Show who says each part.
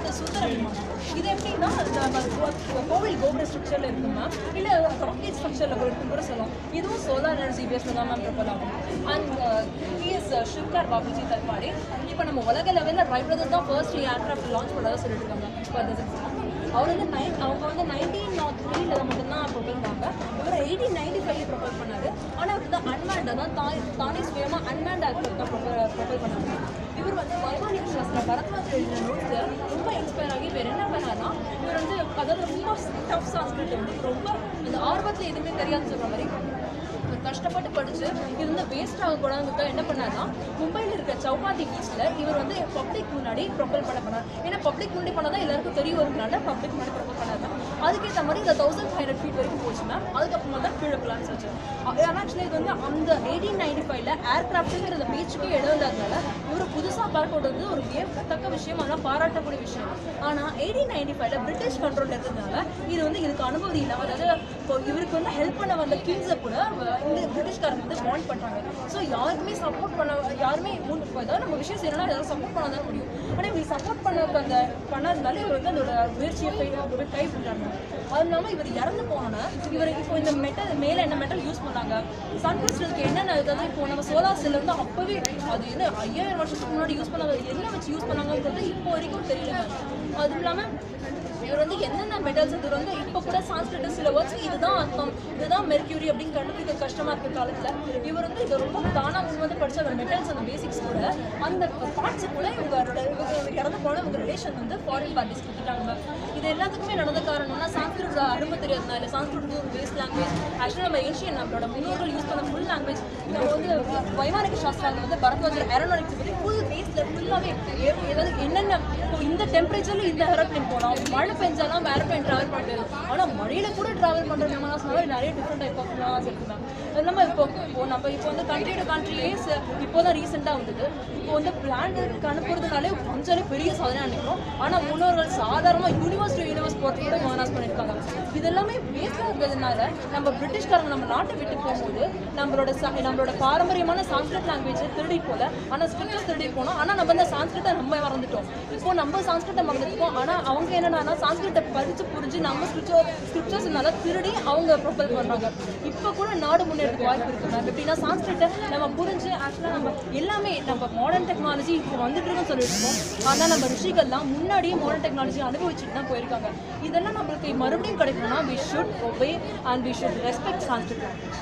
Speaker 1: அடுத்து சுந்தர விமானம். இது எப்படின்னா கோவில் கோபுர ஸ்ட்ரக்சரில் இருக்குமா இல்லை ராக்கெட் ஸ்ட்ரக்சரில் இருக்குன்னு கூட சொல்லலாம். இதுவும் சோலார் எனர்ஜி பேஸில் தான் மேம் ப்ரிப்பேர் ஆகும். And his Shivkar Bapuji Talwadi. இப்போ நம்ம உலக லெவலில் ரை பிரதர்ஸ் தான் ஃபர்ஸ்ட் ஏர்க்ராஃப்ட் லான்ச் பண்ணதாக சொல்லிட்டு இருக்காங்க. அவர் வந்து அவங்க வந்து 1903 மட்டும்தான் ப்ரொபோஸ் பண்ணாங்க. இவர் 1895 ப்ரொபோஸ் பண்ணாரு. ஆனால் அவர் தான் அன்மேண்ட் தான் தானே சுயமாக அன்மேண்ட் ஏர்க்ராஃப்ட் தான் ப்ரொபோஸ் பண்ணாங்க. இவர் வந்து வைமானிக சாஸ்திரம் பரத்வாஜ் எழுதின நோட்ஸை ரொம்ப இன்ஸ்பயர் ஆகி இவர் என்ன பண்ணார்னா இவர் வந்து அதாவது ரொம்ப டஃப் சான்ஸ்கிரிட் வந்து ரொம்ப இந்த ஆர்வத்தில் எதுவுமே தெரியாதுன்னு சொல்கிற மாதிரி கஷ்டப்பட்டு படிச்சு இது வந்து வேஸ்ட் ஆகக்கூடாதுன்னு என்ன பண்ணார்னா மும்பையில் இருக்க சௌபாதி பீச்சில் இவர் வந்து பப்ளிக் முன்னாடி ப்ரொபல் பண்ணார். ஏன்னா பப்ளிக் முன்னாடி பண்ணால் தான் எல்லாருக்கும் தெரிய வரும்னால பப்ளிக் முன்னாடி ப்ரொபல் பண்ணார். அதுக்கேற்ற மாதிரி இந்த 1500 feet வரைக்கும் போச்சு மேம். அதுக்கப்புறமா தான் கீழே பிளான்ஸ் வச்சு. ஆனால் ஆக்சுவலி இது வந்து அந்த 1895 ஏர்கிராஃப்ட்டுங்கிற அந்த பீச்சுக்கே இடம் இல்லாதனால இவர் புதுசாக பார்க்க விடுறது ஒரு வியக்கத்தக்க விஷயம், ஆனால் பாராட்டக்கூடிய விஷயம். ஆனால் 1895 பிரிட்டிஷ் கண்ட்ரோல் இருந்ததுனால இது வந்து இதுக்கு அனுமதி இல்லை. அதாவது இப்போ இவருக்கு வந்து ஹெல்ப் பண்ண வந்த கிங்ஸை கூட இந்த பிரிட்டிஷ்காரங்க வந்து வாண்ட் பண்ணுறாங்க. ஸோ யாருக்குமே சப்போர்ட் பண்ண யாருமே ஏதாவது நம்ம விஷயம் செய்யணும்னா யாரும் சப்போர்ட் பண்ண தான் முடியும். ஆனால் இவர் சப்போர்ட் பண்ணாதனால இவர் வந்து அதோட முயற்சியை கைவிடுறாங்க. அது இல்லாமல் இவர் இறந்து போனோன்னா இவர் இப்போ இந்த மெட்டல் மேலே என்ன மெட்டல் யூஸ் பண்ணாங்க சன் கிறிஸ்டலுக்கு என்னென்ன அதாவது இப்போ நம்ம சோலார் செல் வந்து அப்போவே அது என்ன 5000 வருஷத்துக்கு முன்னாடி யூஸ் பண்ணாங்க, என்ன வச்சு யூஸ் பண்ணாங்கன்றது இப்போ வரைக்கும் தெரியல. அதுவும் இல்லாமல் இவர் வந்து என்னென்ன மெட்டல்ஸ் இது வந்து இப்போ கூட சான்ஸ்கிரிட் சில வேர்ட்ஸ் இதுதான் அர்த்தம் இதுதான் மெர்க்யூரி அப்படின்னு கண்டுபிடிக்க கஷ்டமாக இருக்கிற காலத்தில் இவர் வந்து இதை ரொம்ப தானாக வந்து படித்த அந்த மெட்டல்ஸ் அந்த பேசிக்ஸ் கூட அந்த பார்ட்ஸு கூட இவங்க இறந்து போன இவங்க ரிலேஷன் வந்து ஃபாரின் பார்ட்டிஸ் கொடுத்துட்டாங்க. இது எல்லாத்துக்குமே நடந்த காரணம்னா சான்ஸ்கிரிட் அருமை தெரியாதுனா இல்லை சான்ஸ்கிரிட் ஒரு பேஸ் லாங்குவேஜ். ஆக்சுவலாக நம்ம ஏஷியன் நம்மளோட முன்னோர்கள் யூஸ் பண்ண ஃபுல் லாங்குவேஜ். நம்ம வந்து வைமானிக சாஸ்திரம் வந்து பரத்வாஜர் ஏரோநாட்டிக்ஸ் பற்றி ஃபுல் பேஸில் ஃபுல்லாகவே ஏதாவது என்னென்ன இப்போ இந்த டெம்பரேச்சரில் இந்த ஏரோப்ளேன் போகலாம், மழை பெஞ்சாலும் ஏரோப்ளேன் ட்ராவல் பண்ணுறது, ஆனால் மழையில் கூட ட்ராவல் பண்ணுற விமானம் நிறைய டிஃப்ரெண்ட் டைப் ஆஃப் விமானம் இருக்குதான். அது இல்லாமல் நம்ம இப்போ வந்து கண்ட்ரியோட கண்ட்ரியே இப்போ தான் ரீசெண்டாக வந்தது. இப்போ வந்து பிளானெட்டுக்கு அனுப்புறதுனாலே கொஞ்சம் பெரிய சாதனை நினைக்கிறோம். ஆனால் முன்னோர்கள் சாதாரணமாக யூனிவர்ஸ் டு யூனிவர்ஸ் போகிறது கூட மானாஸ் பண்ணியிருக்காங்க. இதெல்லாமே வேஸ்ட்டாக இருக்கிறதுனால நம்ம பிரிட்டிஷ்காரங்க நம்ம நாட்டை விட்டு போகும்போது நம்மளோட பாரம்பரியமான சான்ஸ்கிரிட் லாங்குவேஜை திருடிட்டு போல, ஆனால் ஸ்கிரிப்டர்ஸ் திருடிட்டு போனோம். ஆனால் நம்ம இந்த சான்ஸ்கிரிட்டை நம்ம மறந்துட்டோம். இப்போ நம்ம சான்ஸ்கிரிட்டை மறந்துட்டோம். ஆனால் அவங்க என்னன்னா சான்ஸ்கிரிட்டை படித்து புரிஞ்சு நம்ம ஸ்கிரிப்டர்ஸ் நல்லா திருடி அவங்க ப்ரொபல் பண்ணுறாங்க. இப்போ கூட நாடு முன்னேறதுக்கு வாய்ப்பு இருக்குது மேம். எப்படின்னா சான்ஸ்கிரிட்டை நம்ம புரிஞ்சு ஆக்சுவலாக நம்ம எல்லாமே நம்ம மாடர்ன் டெக்னாலஜி இப்போ வந்துட்டு இருக்குன்னு சொல்லிட்டு இருக்கோம். ஆனால் நம்ம ரிஷிகள்லாம் முன்னாடியே மாடர்ன் டெக்னாலஜி அனுபவிச்சுட்டு தான் போயிருக்காங்க. இதெல்லாம் நம்மளுக்கு மறுபடியும் கிடைக்கணும்னா we should obey and we should respect Sanskrit language.